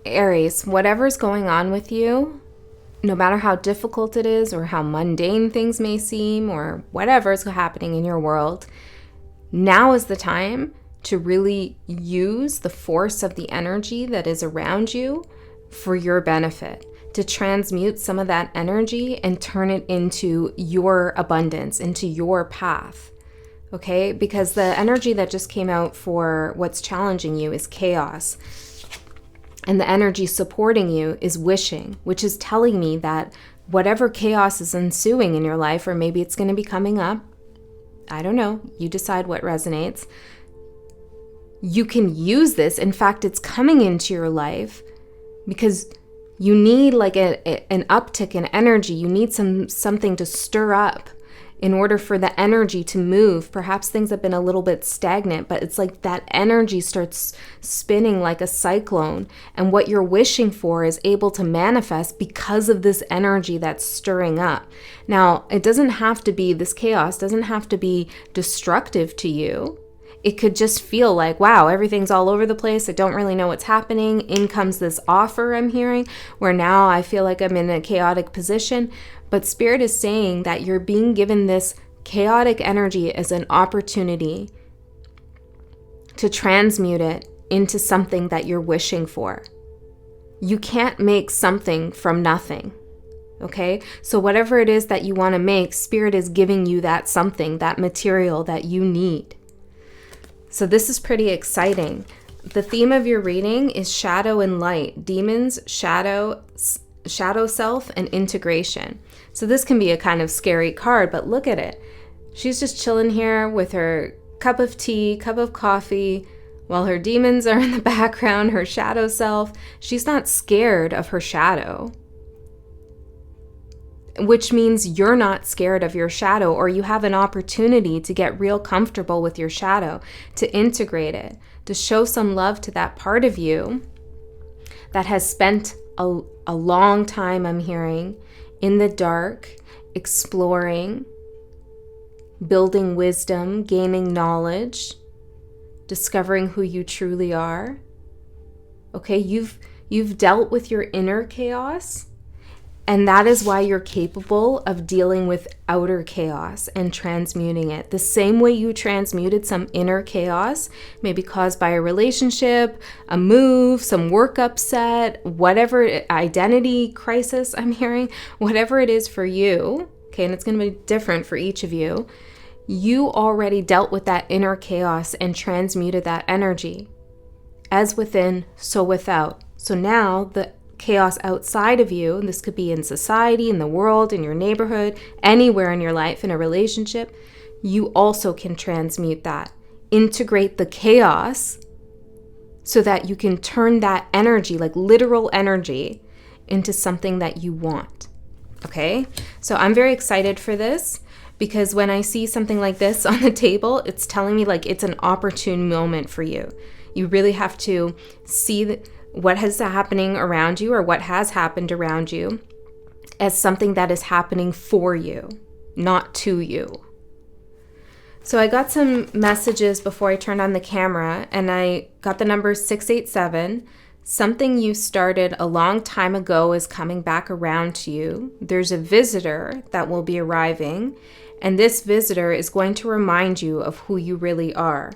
Aries, whatever's going on with you, no matter how difficult it is or how mundane things may seem or whatever is happening in your world, now is the time to really use the force of the energy that is around you for your benefit, to transmute some of that energy and turn it into your abundance, into your path. Okay? Because the energy that just came out for what's challenging you is chaos. And the energy supporting you is wishing, which is telling me that whatever chaos is ensuing in your life, or maybe it's going to be coming up, I don't know, you decide what resonates. You can use this. In fact, it's coming into your life because you need like an uptick in energy. You need something to stir up in order for the energy to move. Perhaps things have been a little bit stagnant, but it's like that energy starts spinning like a cyclone. And what you're wishing for is able to manifest because of this energy that's stirring up. Now, it doesn't have to be, this chaos doesn't have to be destructive to you. It could just feel like, wow, everything's all over the place. I don't really know what's happening. In comes this offer I'm hearing where now I feel like I'm in a chaotic position. But Spirit is saying that you're being given this chaotic energy as an opportunity to transmute it into something that you're wishing for. You can't make something from nothing. Okay? So whatever it is that you want to make, Spirit is giving you that something, that material that you need. So this is pretty exciting. The theme of your reading is shadow and light, demons, shadow self, and integration. So this can be a kind of scary card, but look at it. She's just chilling here with her cup of tea, cup of coffee, while her demons are in the background, her shadow self. She's not scared of her shadow, which means you're not scared of your shadow, or you have an opportunity to get real comfortable with your shadow, to integrate it, to show some love to that part of you that has spent a long time, I'm hearing, in the dark, exploring, building wisdom, gaining knowledge, discovering who you truly are. Okay, you've dealt with your inner chaos, and that is why you're capable of dealing with outer chaos and transmuting it. The same way you transmuted some inner chaos, maybe caused by a relationship, a move, some work upset, whatever, identity crisis I'm hearing, whatever it is for you, okay, and it's going to be different for each of you, you already dealt with that inner chaos and transmuted that energy. As within, so without. So now the chaos outside of you, and this could be in society, in the world, in your neighborhood, anywhere in your life, in a relationship, you also can transmute that. Integrate the chaos so that you can turn that energy, like literal energy, into something that you want. Okay? So I'm very excited for this because when I see something like this on the table, it's telling me like it's an opportune moment for you. You really have to see what is happening around you, or what has happened around you, as something that is happening for you, not to you. So I got some messages before I turned on the camera, and I got the number 687. Something you started a long time ago is coming back around to you. There's a visitor that will be arriving, and this visitor is going to remind you of who you really are.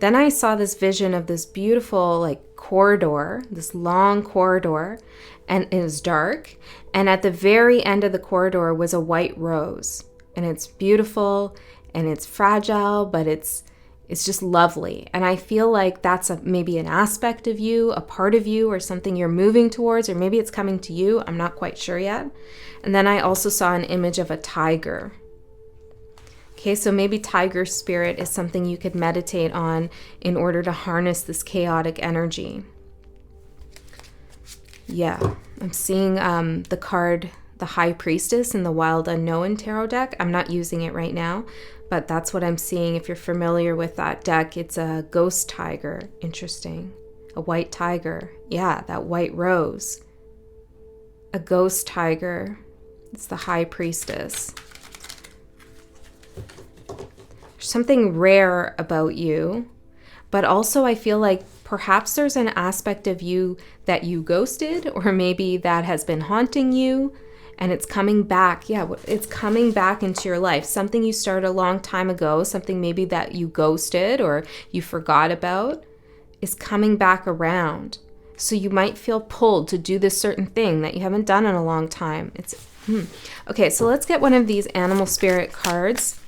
Then I saw this vision of this beautiful like corridor, this long corridor, and it was dark. And at the very end of the corridor was a white rose. And it's beautiful and it's fragile, but it's just lovely. And I feel like that's maybe an aspect of you, a part of you, or something you're moving towards, or maybe it's coming to you. I'm not quite sure yet. And then I also saw an image of a tiger. Okay, so maybe tiger spirit is something you could meditate on in order to harness this chaotic energy. Yeah, I'm seeing the card, the High Priestess in the Wild Unknown Tarot deck. I'm not using it right now, but that's what I'm seeing. If you're familiar with that deck, it's a ghost tiger. Interesting. A white tiger. Yeah, that white rose. A ghost tiger. It's the High Priestess. There's something rare about you, but also I feel like Perhaps there's an aspect of you that you ghosted, or maybe that has been haunting you and it's coming back. Yeah, it's coming back into your life. Something you started a long time ago, something maybe that you ghosted or you forgot about is coming back around. So you might feel pulled to do this certain thing that you haven't done in a long time. Okay, so let's get one of these animal spirit cards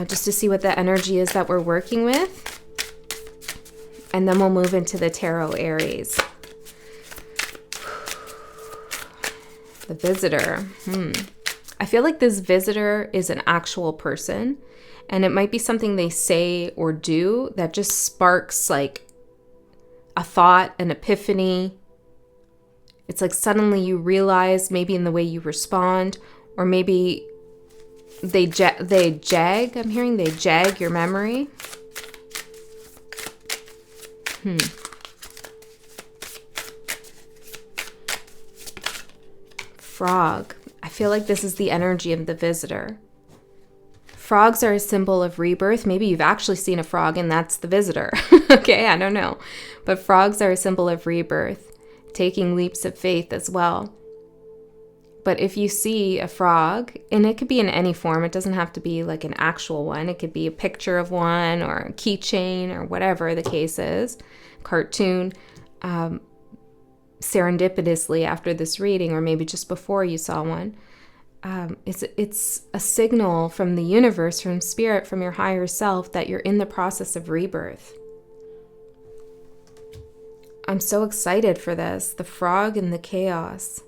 just to see what the energy is that we're working with. And then we'll move into the tarot Aries. The visitor. I feel like this visitor is an actual person, and it might be something they say or do that just sparks like a thought, an epiphany. It's like suddenly you realize, maybe in the way you respond, or maybe they jag. I'm hearing they jag your memory. Frog. I feel like this is the energy of the visitor. Frogs are a symbol of rebirth. Maybe you've actually seen a frog and that's the visitor. Okay, I don't know. But frogs are a symbol of rebirth, taking leaps of faith as well. But if you see a frog, and it could be in any form, it doesn't have to be like an actual one. It could be a picture of one or a keychain or whatever the case is, cartoon. Serendipitously after this reading, or maybe just before you saw one, it's a signal from the universe, from spirit, from your higher self that you're in the process of rebirth. I'm so excited for this. The frog and the chaos.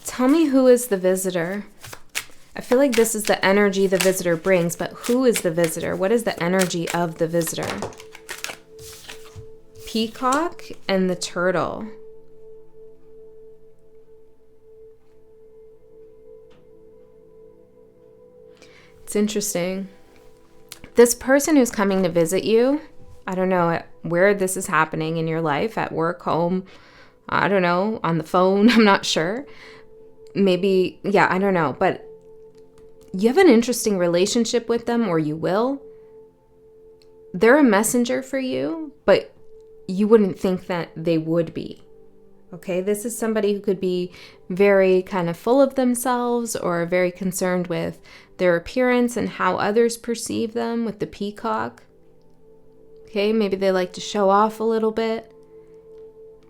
Tell me, who is the visitor? I feel like this is the energy the visitor brings, but who is the visitor? What is the energy of the visitor? Peacock and the turtle. It's interesting. This person who's coming to visit you, I don't know where this is happening in your life, at work, home, I don't know, on the phone, I'm not sure. Maybe, yeah, I don't know, but you have an interesting relationship with them, or you will. They're a messenger for you, but you wouldn't think that they would be. Okay, this is somebody who could be very kind of full of themselves, or very concerned with their appearance and how others perceive them, with the peacock. Okay, maybe they like to show off a little bit.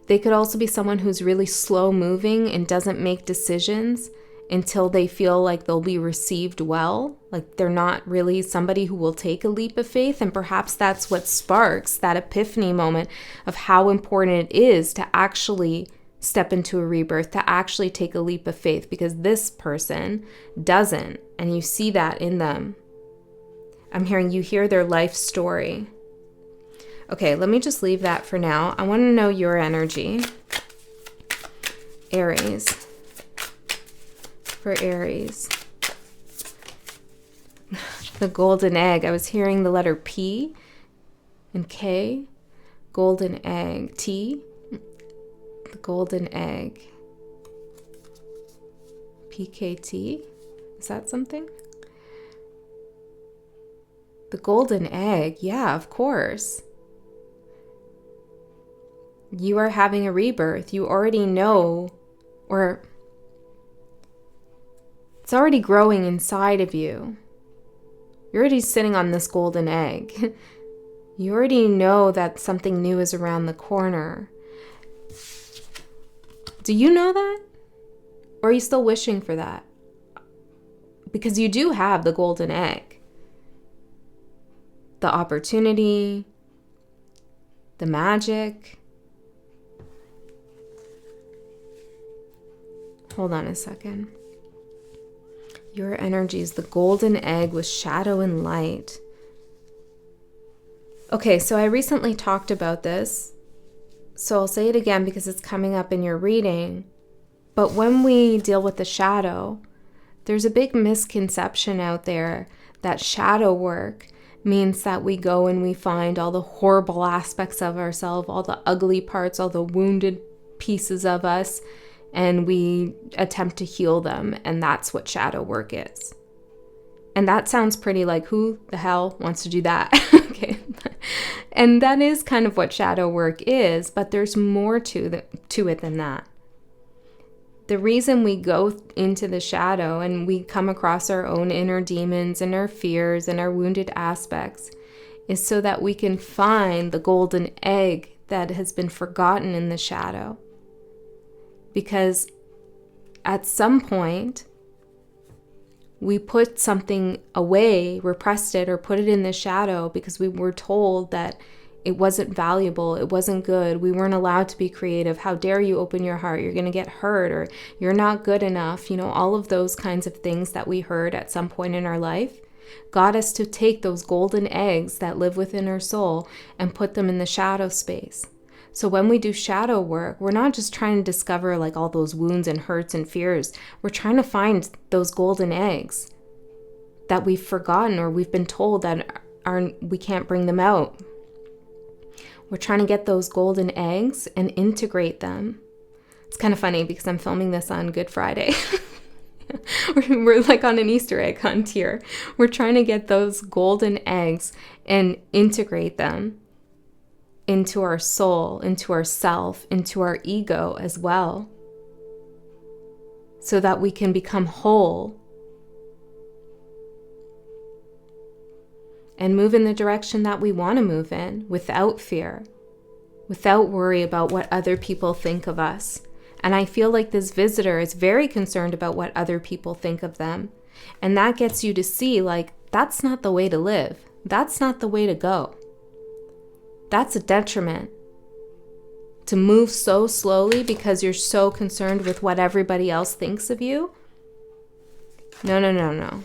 They could also be someone who's really slow moving and doesn't make decisions until they feel like they'll be received well. Like they're not really somebody who will take a leap of faith. And perhaps that's what sparks that epiphany moment of how important it is to actually step into a rebirth, to actually take a leap of faith, because this person doesn't. And you see that in them. I'm hearing you hear their life story. Okay, let me just leave that for now. I want to know your energy. Aries. For Aries. The golden egg. I was hearing the letter P and K. Golden egg. T. The golden egg. PKT. Is that something? The golden egg. Yeah, of course. You are having a rebirth. You already know, or it's already growing inside of you. You're already sitting on this golden egg. You already know that something new is around the corner. Do you know that? Or are you still wishing for that? Because you do have the golden egg. The opportunity, the magic. Hold on a second. Your energy is the golden egg with shadow and light. Okay, so I recently talked about this, so I'll say it again because it's coming up in your reading. But when we deal with the shadow, there's a big misconception out there that shadow work means that we go and we find all the horrible aspects of ourselves, all the ugly parts, all the wounded pieces of us, and we attempt to heal them. And that's what shadow work is. And that sounds pretty like, who the hell wants to do that? Okay. And that is kind of what shadow work is, but there's more to it than that. The reason we go into the shadow and we come across our own inner demons and our fears and our wounded aspects is so that we can find the golden egg that has been forgotten in the shadow. Because at some point, we put something away, repressed it, or put it in the shadow because we were told that it wasn't valuable, it wasn't good, we weren't allowed to be creative. How dare you open your heart? You're going to get hurt, or you're not good enough. You know, all of those kinds of things that we heard at some point in our life got us to take those golden eggs that live within our soul and put them in the shadow space. So when we do shadow work, we're not just trying to discover like all those wounds and hurts and fears. We're trying to find those golden eggs that we've forgotten or we've been told that we can't bring them out. We're trying to get those golden eggs and integrate them. It's kind of funny because I'm filming this on Good Friday. We're like on an Easter egg hunt here. We're trying to get those golden eggs and integrate them into our soul, into our self, into our ego as well, so that we can become whole and move in the direction that we want to move in without fear, without worry about what other people think of us. And I feel like this visitor is very concerned about what other people think of them. And that gets you to see, like, that's not the way to live. That's not the way to go. That's a detriment. To move so slowly because you're so concerned with what everybody else thinks of you. No.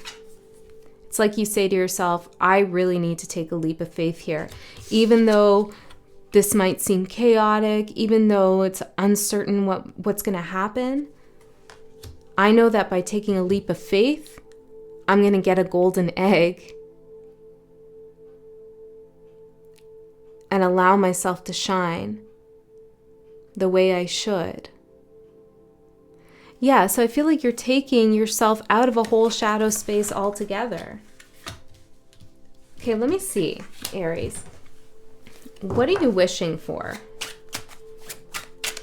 It's like you say to yourself, I really need to take a leap of faith here. Even though this might seem chaotic, even though it's uncertain what's going to happen, I know that by taking a leap of faith, I'm going to get a golden egg and allow myself to shine the way I should. Yeah, so I feel like you're taking yourself out of a whole shadow space altogether. Okay, let me see, Aries. What are you wishing for?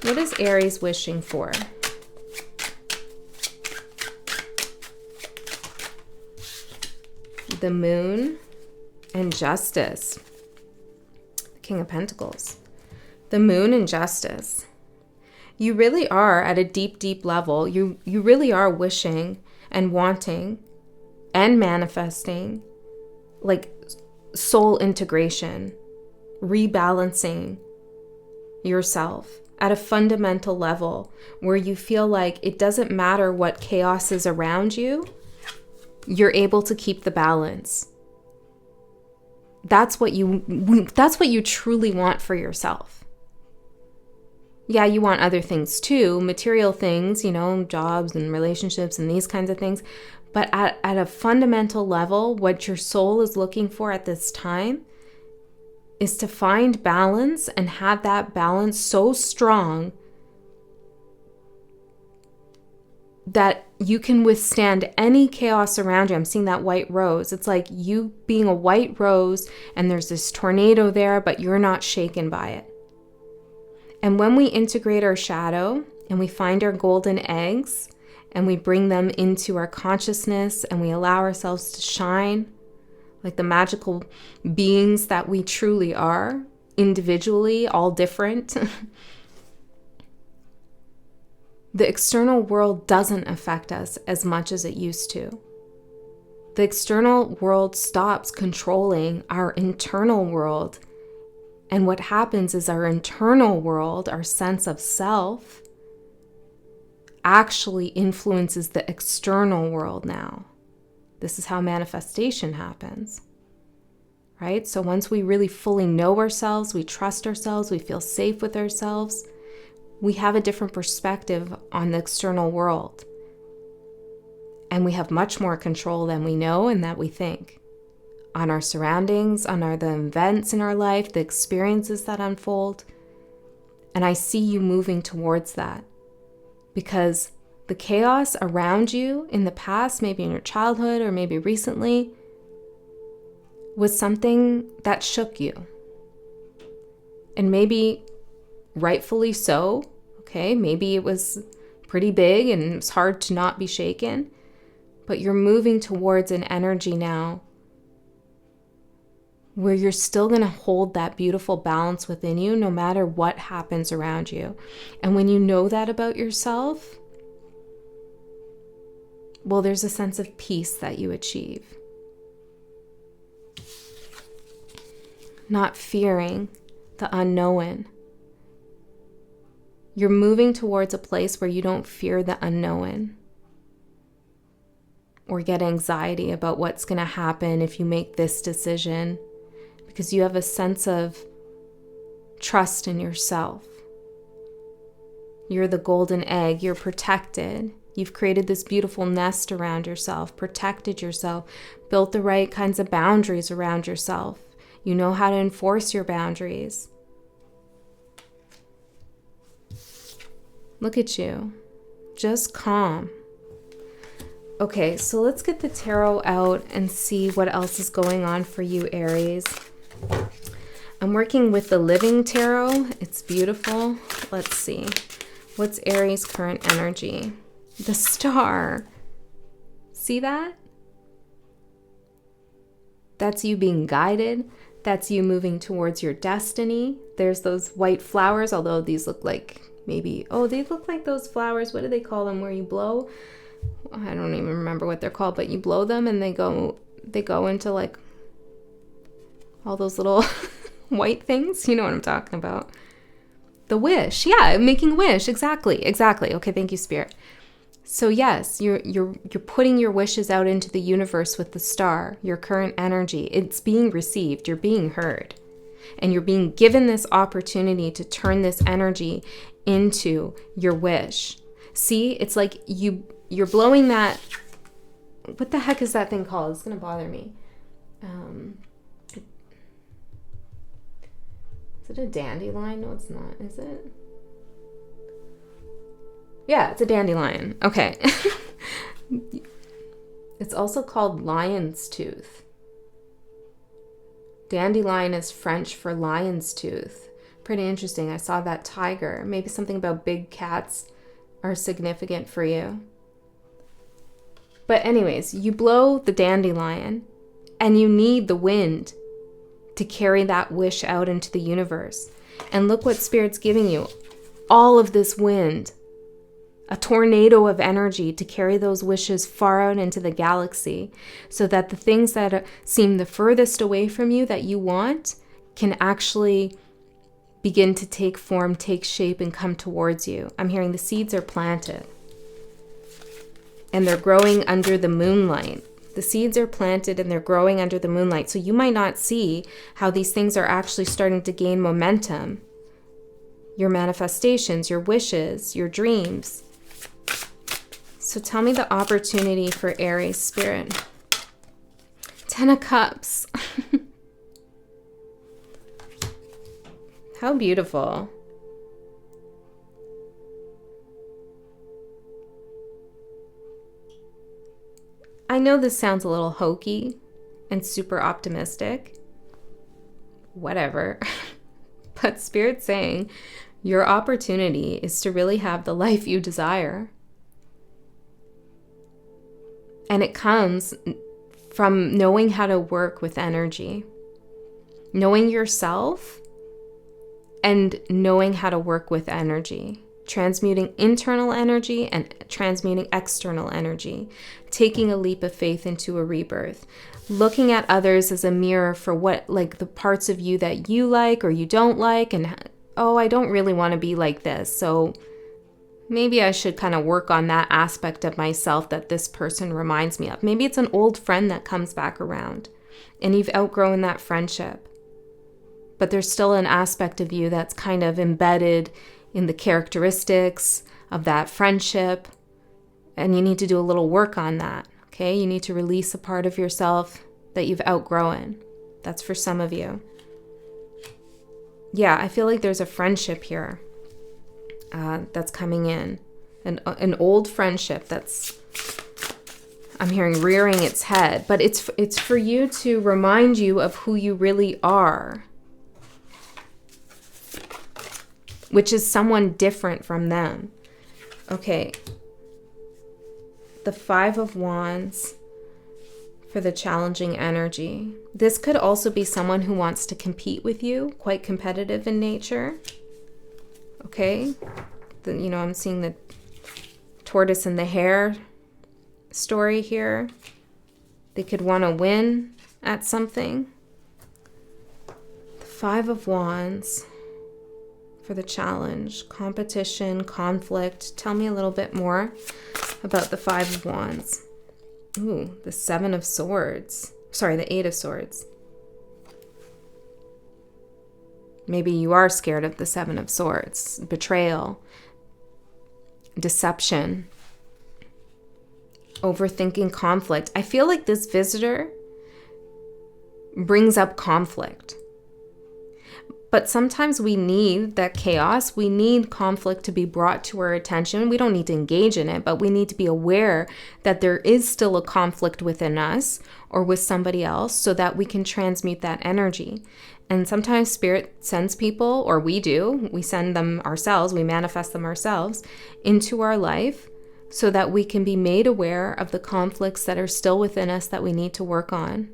What is Aries wishing for? The Moon and Justice. King of Pentacles. The Moon and Justice. You really are at a deep, deep level. You really are wishing and wanting and manifesting like soul integration, rebalancing yourself at a fundamental level where you feel like it doesn't matter what chaos is around you, you're able to keep the balance. That's what you truly want for yourself. Yeah, you want other things too, material things, jobs and relationships and these kinds of things. But at a fundamental level, what your soul is looking for at this time is to find balance and have that balance so strong that you can withstand any chaos around you. I'm seeing that white rose. It's like you being a white rose and there's this tornado there, but you're not shaken by it. And when we integrate our shadow and we find our golden eggs and we bring them into our consciousness and we allow ourselves to shine like the magical beings that we truly are, individually, all different, the external world doesn't affect us as much as it used to. The external world stops controlling our internal world. And what happens is our internal world, our sense of self, actually influences the external world now. This is how manifestation happens, right? So once we really fully know ourselves, we trust ourselves, we feel safe with ourselves, we have a different perspective on the external world. And we have much more control than we know and that we think. On our surroundings, on the events in our life, the experiences that unfold. And I see you moving towards that. because the chaos around you in the past, maybe in your childhood or maybe recently, was something that shook you. And maybe rightfully so, okay? Maybe it was pretty big and it was hard to not be shaken, but you're moving towards an energy now where you're still going to hold that beautiful balance within you no matter what happens around you. And when you know that about yourself, well, there's a sense of peace that you achieve. Not fearing the unknown. You're moving towards a place where you don't fear the unknown or get anxiety about what's going to happen if you make this decision, because you have a sense of trust in yourself. You're the golden egg. You're protected. You've created this beautiful nest around yourself, protected yourself, built the right kinds of boundaries around yourself. You know how to enforce your boundaries. Look at you, just calm. Okay, so let's get the tarot out and see what else is going on for you, Aries. I'm working with the Living Tarot. It's beautiful. Let's see. What's Aries' current energy? The Star. See that? That's you being guided. That's you moving towards your destiny. There's those white flowers, although these look like maybe, oh, they look like those flowers. What do they call them where you blow? I don't even remember what they're called, but you blow them and they go into like all those little white things. You know what I'm talking about. The wish. Yeah, making a wish. Exactly. Okay, thank you, Spirit. So yes, you're putting your wishes out into the universe with the Star, your current energy. It's being received, you're being heard. And you're being given this opportunity to turn this energy into your wish. See, it's like you're blowing that, what the heck is that thing called? It's going to bother me. Is it a dandelion? No, it's not. Is it? Yeah, it's a dandelion. Okay. It's also called lion's tooth. Dandelion is French for lion's tooth. Pretty interesting. I saw that tiger. Maybe something about big cats are significant for you. But anyways, you blow the dandelion and you need the wind to carry that wish out into the universe. And look what Spirit's giving you. All of this wind. A tornado of energy to carry those wishes far out into the galaxy so that the things that seem the furthest away from you that you want can actually begin to take form, take shape, and come towards you. I'm hearing the seeds are planted and they're growing under the moonlight. The seeds are planted and they're growing under the moonlight. So you might not see how these things are actually starting to gain momentum. Your manifestations, your wishes, your dreams. So tell me the opportunity for Aries, Spirit. 10 of Cups. How beautiful. I know this sounds a little hokey and super optimistic. Whatever. But Spirit's saying your opportunity is to really have the life you desire. And it comes from knowing how to work with energy, knowing yourself and knowing how to work with energy, transmuting internal energy and transmuting external energy, taking a leap of faith into a rebirth, looking at others as a mirror for what, like the parts of you that you like or you don't like, and oh, I don't really want to be like this, so maybe I should kind of work on that aspect of myself that this person reminds me of. Maybe it's an old friend that comes back around and you've outgrown that friendship, but there's still an aspect of you that's kind of embedded in the characteristics of that friendship, and you need to do a little work on that, okay? You need to release a part of yourself that you've outgrown. That's for some of you. Yeah, I feel like there's a friendship here that's coming in. an old friendship that's, I'm hearing, rearing its head. But it's for you to remind you of who you really are, which is someone different from them. Okay. The Five of Wands for the challenging energy. This could also be someone who wants to compete with you, quite competitive in nature. Okay. You know, I'm seeing the tortoise and the hare story here. They could want to win at something. The Five of Wands for the challenge, competition, conflict. Tell me a little bit more about the Five of Wands. Ooh, the Seven of Swords. Sorry, the Eight of Swords. Maybe you are scared of the Seven of Swords. Betrayal, deception, overthinking, conflict. I feel like this visitor brings up conflict. But sometimes we need that chaos. We need conflict to be brought to our attention. We don't need to engage in it, but we need to be aware that there is still a conflict within us or with somebody else so that we can transmute that energy. And sometimes Spirit sends people, or we do, we send them ourselves, we manifest them ourselves into our life so that we can be made aware of the conflicts that are still within us that we need to work on.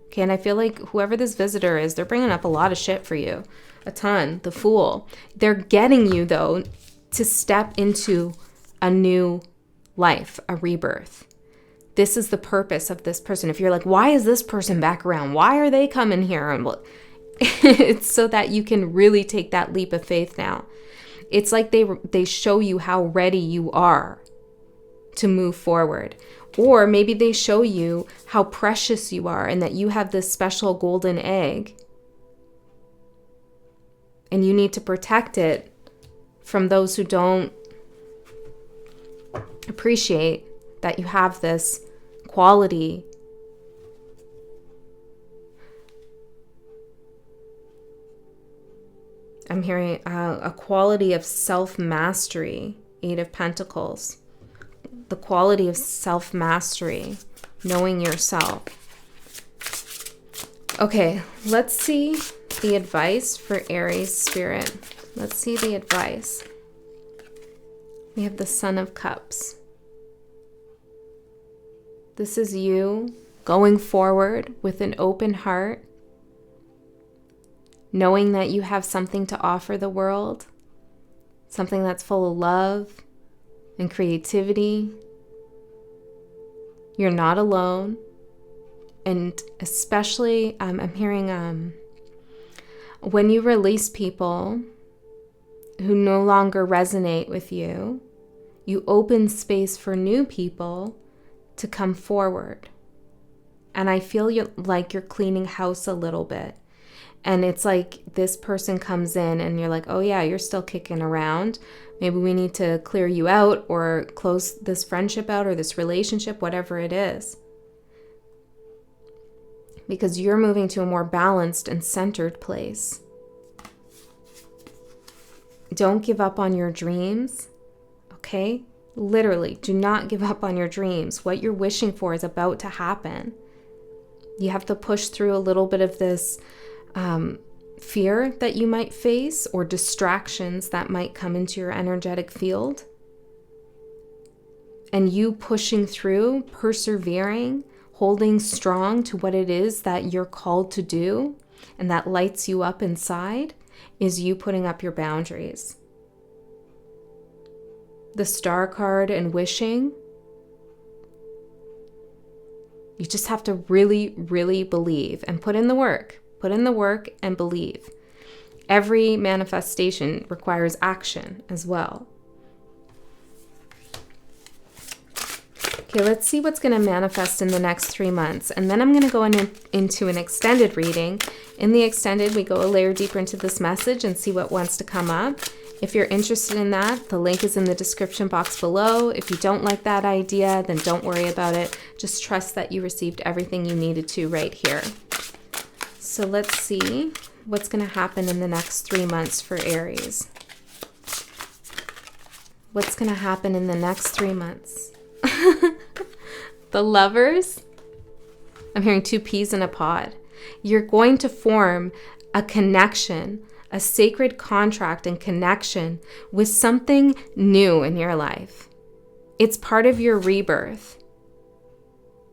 Okay, and I feel like whoever this visitor is, they're bringing up a lot of shit for you. A ton. The Fool. They're getting you, though, to step into a new life, a rebirth. This is the purpose of this person. If you're like, why is this person back around? Why are they coming here? And well, it's so that you can really take that leap of faith now. It's like they show you how ready you are to move forward. Or maybe they show you how precious you are and that you have this special golden egg and you need to protect it from those who don't appreciate that you have this quality. I'm hearing a quality of self-mastery, Eight of Pentacles. The quality of self-mastery, knowing yourself. Okay, let's see the advice for Aries Spirit. Let's see the advice. We have the Son of Cups. This is you going forward with an open heart, knowing that you have something to offer the world, something that's full of love and creativity. You're not alone. And especially, I'm hearing when you release people who no longer resonate with you, you open space for new people to come forward. And I feel like you're cleaning house a little bit. And it's like this person comes in and you're like, oh yeah, you're still kicking around. Maybe we need to clear you out or close this friendship out or this relationship, whatever it is. Because you're moving to a more balanced and centered place. Don't give up on your dreams, okay? Literally, do not give up on your dreams. What you're wishing for is about to happen. You have to push through a little bit of this fear that you might face or distractions that might come into your energetic field. And you pushing through, persevering, holding strong to what it is that you're called to do and that lights you up inside is you putting up your boundaries. The Star card and wishing, you just have to really, really believe and put in the work. Put in the work and believe. Every manifestation requires action as well. Okay, let's see what's going to manifest in the next 3 months. And then I'm going to go into an extended reading. In the extended, we go a layer deeper into this message and see what wants to come up. If you're interested in that, the link is in the description box below. If you don't like that idea, then don't worry about it. Just trust that you received everything you needed to right here. So let's see what's going to happen in the next 3 months for Aries. What's going to happen in the next 3 months? The Lovers. I'm hearing 2 peas in a pod. You're going to form a connection, a sacred contract and connection with something new in your life. It's part of your rebirth.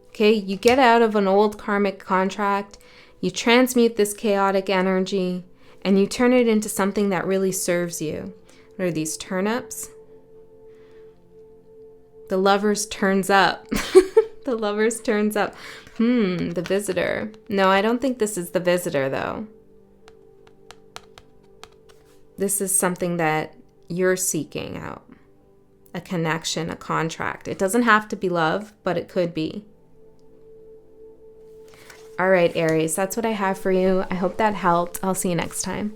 Okay, you get out of an old karmic contract, you transmute this chaotic energy, and you turn it into something that really serves you. What are these, turnips? The Lovers turns up. The Lovers turns up. The Visitor. No, I don't think this is the Visitor, though. This is something that you're seeking out. A connection, a contract. It doesn't have to be love, but it could be. All right, Aries, that's what I have for you. I hope that helped. I'll see you next time.